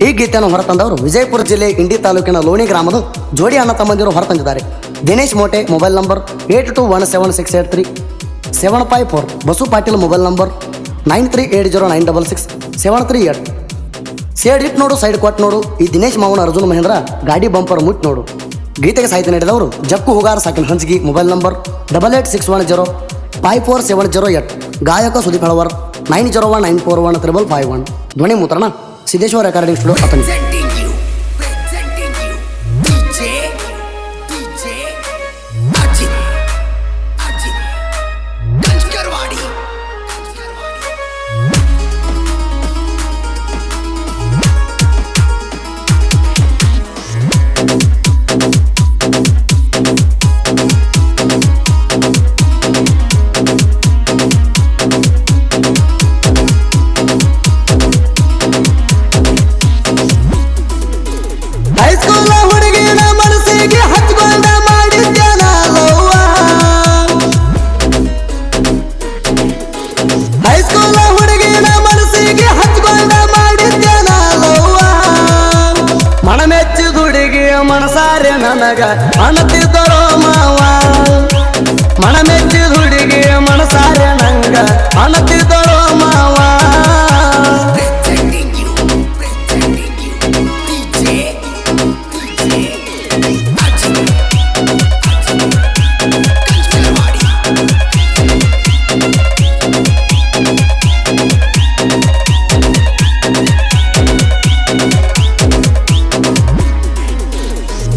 ಈ ಗೀತೆಯನ್ನು ಹೊರತಂದವರು ವಿಜಯಪುರ ಜಿಲ್ಲೆ ಇಂಡಿ ತಾಲೂಕಿನ ಲೋಣಿ ಗ್ರಾಮದ ಜೋಡಿ ಅಣ್ಣ ತಮ್ಮಂದಿರು ಹೊರತಂದಿದ್ದಾರೆ. Dinesh Mote mobile number 8217683754. Basu Patil mobile number 9380966738. ಸೇಡ್ ಇಟ್ ನೋಡು ಸೈಡ್ ಕೊಟ್ಟು ನೋಡು ಈ ದಿನೇಶ್ ಮಾವನ ಅರ್ಜುನ್ ಮಹೇಂದ್ರ ಗಾಡಿ ಬಂಪರ್ ಮುಟ್ ನೋಡು. ಗೀತೆಗೆ ಸಾಹಿತ್ಯ ನೀಡಿದವರು ಜಕ್ಕು ಹುಗಾರ ಸಾಕಿನ ಹಂಚಗಿ ಮೊಬೈಲ್ ನಂಬರ್ 8861054708. ಗಾಯಕ ಸುದೀಪ್ ಹಳವರ್ 9019415551. ಧ್ವನಿ ಮುದ್ರಣ ಸಿದ್ದೇಶ್ವರ ರೆಕಾರ್ಡಿಂಗ್ ಸ್ಟುಡಿಯೋ ಅತನಿ. ಮನಸಾರೆ ನನಗ ಅನತಿದ್ದರೋ ಮಾವ ಮನಮೆಚ್ಚಿ ಹುಡುಗಿ ಮನಸಾರೆ ನಂಗ ಅನತಿದ್ದರೋ ಮಾವ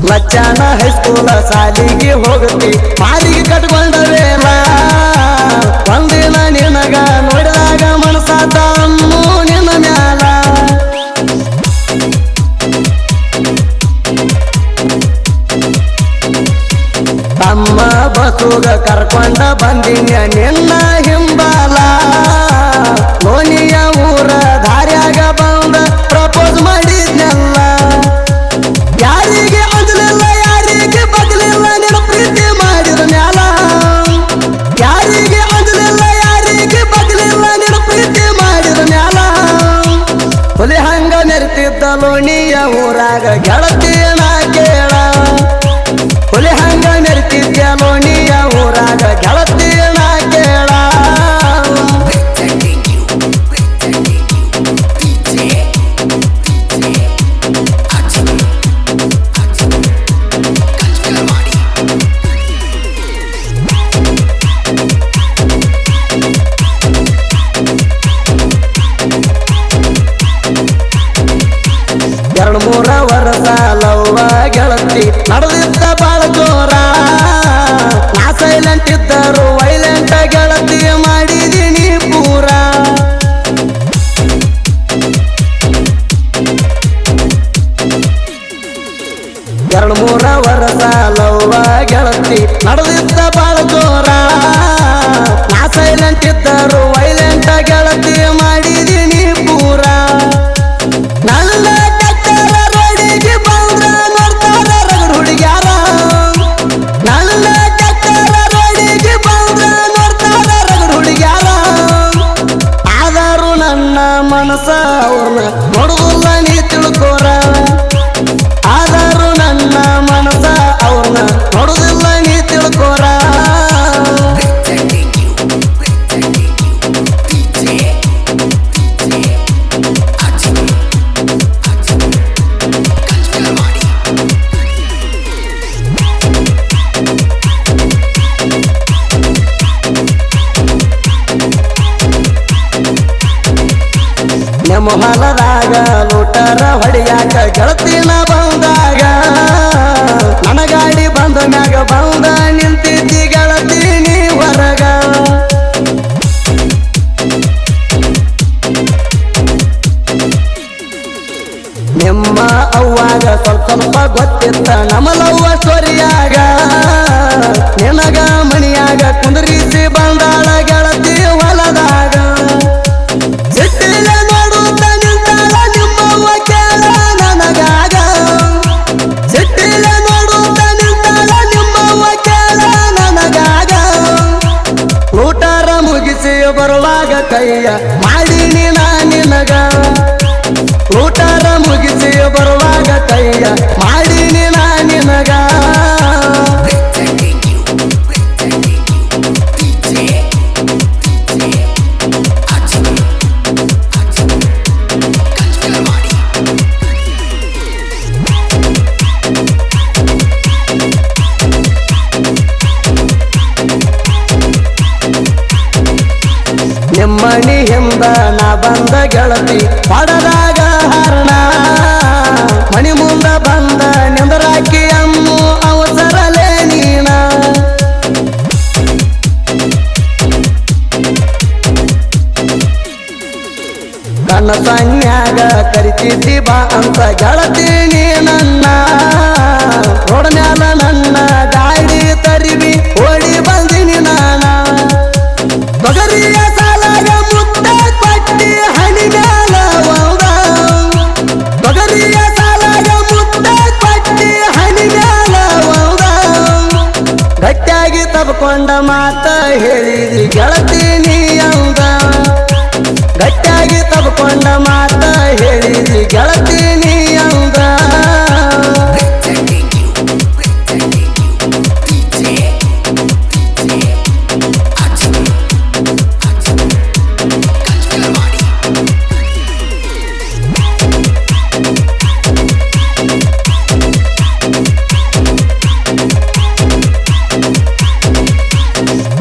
ಮಚ್ಚಾನ ಹೈಸ್ಕೂಲ ಸಾಲಿಗೆ ಹೋಗತಿ ಮಾಲಿಗೆ ಕಟ್ಕೊಂಡವೇನ ಒಂದಿನ ನಿನಗ ನೋಡಿದಾಗ ಮನಸಾತ ನಿನ್ನ ಮ್ಯಾಲ ತಮ್ಮ ಬಸುಗ ಕರ್ಕೊಂಡ ಬಂದಿನ ನಿನ್ನ ಹಿಂಬಾಲ ಲೋನಿಯ ಊರ ದಾರ್ಯಾಗ ಬಂದ ಪ್ರಪೋಸ್ ಮಾಡಿದ್ನೆಲ್ಲ ಯಾರಿಗೆ ಅಂಜಲಿಲ್ಲ ಯಾರಿಗೆ ಬದಲಿಲ್ಲ ನಿನ್ನ ಪ್ರೀತಿ ಮಾಡಿದ ಮ್ಯಾಲ ಯಾರಿಗೆ ಅಂಜಲಿಲ್ಲ ಯಾರಿಗೆ ಬದಲಿಲ್ಲ ನಿನ್ನ ಪ್ರೀತಿ ಮಾಡಿದ ಮ್ಯಾಲ ಹುಲಿ ಹಂಗ ಮೆರೆತಿದ್ದ ಲೋಣಿಯ ಊರಾಗ ಗೆಳತಿನ ಕೇಳ ಹುಲಿ ಹಂಗ ಮೆರೆತಿದ್ದ ಲೋಣಿಯ ಊರಾಗ ಗೆಳತಿನ ಕೇಳ ಎರಡು ಮೂರ ವರ್ಷ ಲವ್ವ ಗೆಳತಿ ನಡೆದಿದ್ದ ಬಾಳ ಜೋರ ನಾ ಸೈಲೆಂಟ್ ಇದ್ದರು ವೈಲೆಂಟ್ ಗೆಳತಿ ಮಾಡಿದೀನಿ ಪೂರ ಎರಡು ಮೂರ ವರ್ಷ ಲವ್ವ ಗೆಳತಿ ನಡೆದಿದ್ದ ಬಾಳ ಜೋರ ನಾ ಸೈಲೆಂಟ್ ಇದ್ದರು ವೈಲೆಂಟ್ ಗೆಳತಿ ಮಾಡಿದೀನಿ ಪೂರ ನನ್ನ ಕಟ್ಟರ ರೋಡಿಗೆ ಬಂದ್ರ ನೋಡ್ತಾರ ರಗಡ್ ಹುಡುಗ್ಯಾರ ನನ್ನ ಕಟ್ಟರ ರೋಡಿಗೆ ಬಂದ್ರ ನೋಡ್ತಾರ ರಗಡ್ ಹುಡುಗ್ಯಾರ ಆದರೂ ನನ್ನ ಮನಸ ಅವ್ರನ್ನ ನೋಡುವುದಿಲ್ಲ ನೀ ತಿಳ್ಕೋರ ಆದರೂ ನನ್ನ ಮನಸ ಅವ್ರನ್ನ ನೋಡುವುದಿಲ್ಲ ನೀ ತಿಳ್ಕೋರ ನಮ್ಮ ಹೊಲದಾಗ ಲೂಟರ ಹೊಡಿಯಾಕ ಗೆಳತಿನ ಬಂದಾಗ ನನ್ನ ಗಾಡಿ ಬಂದ ಮ್ಯಾಗ ಬಂದ ನಿಂತಿದ್ದಿ ಗೆಳತಿ ನೀ ಹೊರಗ ನಿಮ್ಮ ಅವ್ವಾಗ ಸ್ವಲ್ಪ ಸ್ವಲ್ಪ ಗೊತ್ತಿತ್ತ ನಮ್ಮಲವ್ವ ಸ್ಟೋರಿಯಾಗ ನಿನಗ ಮಣಿಯಾಗ ಕುಂದ್ರಿಸಿ ಬಂದಾಳ ಗೆಳತಿ ಹೊಲದಾಗ ಸಿಟ್ಟಿಲ್ಲ ನೋಡುತ್ತ ನಿಂತಾಳ ನಿಮ್ಮವ್ವ ಕೇಳ ನನಗಾಗ ಸಿಟ್ಟಿಲ್ಲ ನೋಡುತ್ತ ನಿಂತಾಳ ನಿಮ್ಮವ್ವ ಕೇಳ ನನಗಾಗ ಊಟಾರ ಮುಗಿಸಿ ಬರುವಾಗ ಕೈಯ ಮಾಡಿನಿ ನಾ ನಿನಗ ಊಟಾರ ಸಂಸಾರ ಮುಗಿಸಿ ಬರುವಾಗ ಕೈಯ ಮಾಡೀನಿ ನಾ ನಿನಗ ನಿಮ್ಮನಿ ಹಿಂದ ನಾ ಬಂದ ಗೆಳತಿ ಪಡದಾಗ ಹರಣ ಮಣಿ ಮುಂದ ಬಂದ ನಿಂದರಾಕಿ ಅಮ್ಮು ಅವಸರಲೇ ನೀನ ಕಣ್ಣ ಸನ್ಯಾಗ ಕರಿತಿದ್ದಿ ಬಾ ಅಂತ ಗೆಳತಿ ನೀ ನನ್ನ ರೋಡ್ ಮ್ಯಾಲ ನನ್ನ ಗಾಡಿ ತರಿವಿ ಓಡಿ ಬಂದಿನಿ ನಾನ ಬಗರಿಯ ಸಾಲಾಗ ಮುತ್ತ ಕೊಟ್ಟಿ ಹಣಿ ಮ್ಯಾಲ ಹೌದ ಬಗರಿಯ ಸಾಲಾಗ ಮುತ್ತ ಕೊಟ್ಟಿ ಹಣಿ ಮ್ಯಾಲ ಹೌದ ಗಟ್ಟಿಯಾಗಿ ತಬ್ಕೊಂಡ ಮಾತ ಹೇಳಿದಿ ಗೆಳತಿ ನೀ ಹೌದ ಗಟ್ಟಿಯಾಗಿ ತಬ್ಕೊಂಡ ಮಾತ ಹೇಳಿದಿ ಗೆಳತಿ ನೀ ಹೌದ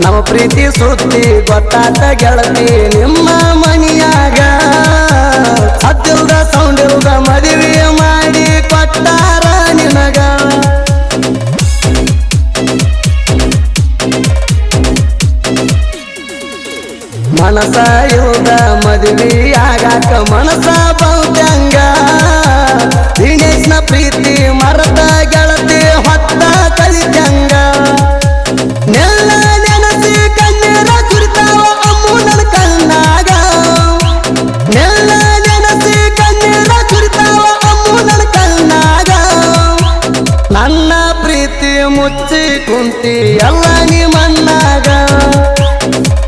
ನಮ್ಮ ಪ್ರೀತಿ ಸುದ್ದಿ ಗೊತ್ತಾತ ಗೆಳತಿ ನಿಮ್ಮ ಮನಿಯಾಗ ಸದ್ದಿಲ್ದ ಸೌಂಡಿಲ್ದ ಮದುವೆ ಮಾಡಿ ಕೊಟ್ಟಾರ ನಿನಗ ಮನಸ ಇಲ್ದ ಮದುವೆ ಆಗಾಕ ಮನಸ ಬಹುತ್ಯಂಗ ದಿನೇಶ್ನ ಪ್ರೀತಿ ಮರದ ಗೆಳತಿ ಹೊತ್ತ ಕಲಿತಂಗ ನೆಲ್ಲ ನೆನಸಿ ಕಣ್ಣೀರ ಸುರಿತಾವ ಅಮ್ಮು ನನ್ನ ಕಣ್ಣಾಗ ನೆಲ್ಲ ನೆನಸಿ ಕಣ್ಣೀರ ಸುರಿತಾವ ಅಮ್ಮು ನನ್ನ ಕಣ್ಣಾಗ ನನ್ನ ಪ್ರೀತಿ ಮುಚ್ಚಿ ಕುಂತಿ ಎಲ್ಲ ನೀ ಮಣ್ಣಾಗ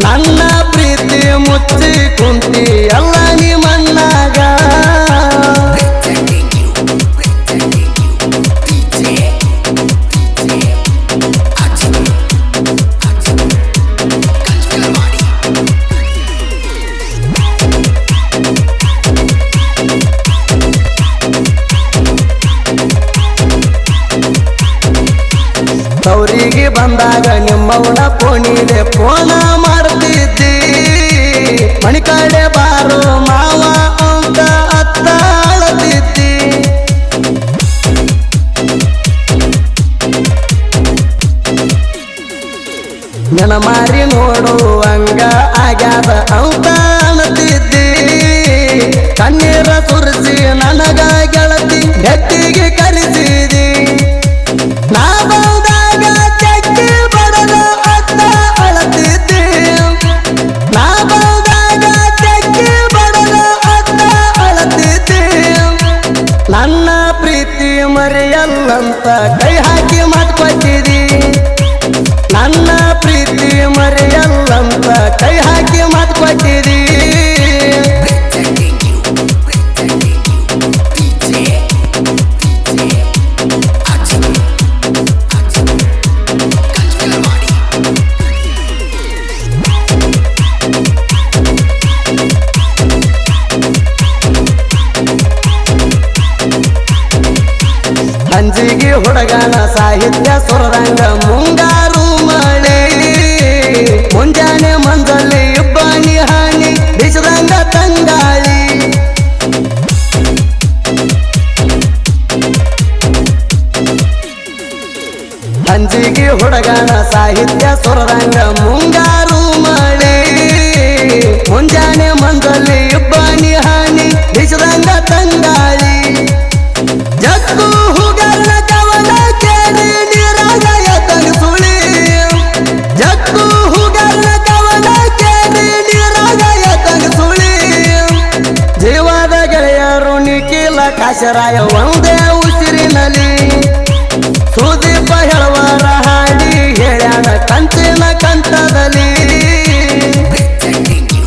ನನ್ನ ಪ್ರೀತಿ ಮುಚ್ಚಿ ಕುಂತಿ ಎಲ್ಲ ನೀ ಮಣ್ಣಾಗ ತವರಿಗೆ ಬಂದಾಗ ನಿಮ್ಮವನ ಫೋನಿಗೆ ಫೋನ ಮಾಡ್ತಿದ್ದಿ ಮಣಿ ಕಡೆ ಬಾರೋ ಮಾವ ಅಂತ ಅತ್ತ ಅಳತಿದ್ದಿ ನನ್ನ ಮಾರಿ ನೋಡುವಂಗ ಆಗ್ಯಾದ ಅಂತ ಅಳತಿದ್ದಿ ಕಣ್ಣೀರ ಸುರಿಸಿ ನನಗ ಗೆಳತಿ ಗಟ್ಟಿಗೆ ಕರೆಸಿದಿ ನಾ ಬಂದಾಗ ಚಕ್ಕಿ ಬಡದ ಅತ್ತ ಅಳತಿದ್ದಿ ನಾ ಬಂದಾಗ ಚಕ್ಕಿ ಬಡದ ಅತ್ತ ಅಳತಿದ್ದಿ ನನ್ನ ಪ್ರೀತಿ ಮರೆಯಲ್ಲಂತ ಕೈ ಹಾಕಿ ಮಾತ್ಕೊಟ್ಟಿದಿ ನನ್ನ ಪ್ರೀತಿ ಮರೆಯಲ್ಲಂತ ಕೈ ಹಾಕಿ ಮಾತ್ಕೊಟ್ಟಿದಿ ಅಂಜಿಗೆ ಹುಡುಗನ ಸಾಹಿತ್ಯ ಸುರರಂಗ ಮುಂಗಾರು ಮಳೆ ಮುಂಜಾನೆ ಮಂಜಲ್ಲಿ ಇಬ್ಬನಿ ಹಾನಿ ಬಿಸದಂಗ ತಂಗಾಳಿ ಅಂಜಿಗೆ ಹುಡುಗನ ಸಾಹಿತ್ಯ ಸುರರಂಗ ಮುಂಗಾರು ಮಳೆ ಮುಂಜಾನೆ ಮಂಜಲ್ಲಿ ಇಬ್ಬನಿ ಹಾನಿ ಬಿಸದಂಗ ತಂಗಾಳಿ ಜಗ್ಗು ಹುಗರ್ನ ಕವನ ಕೇಳಿ ನೀರಾಗ ಎತ್ತಂಗ ಸುಳಿ ಜಗ್ಗು ಹುಗರ್ನ ಕವನ ಕೇಳಿ ನೀರಾಗ ಎತ್ತಂಗ ಸುಳಿ ಜೀವದ ಗೆಳೆಯರು ನಿಖಿಲ ಕಾಶರಾಯ ಒಂದೇ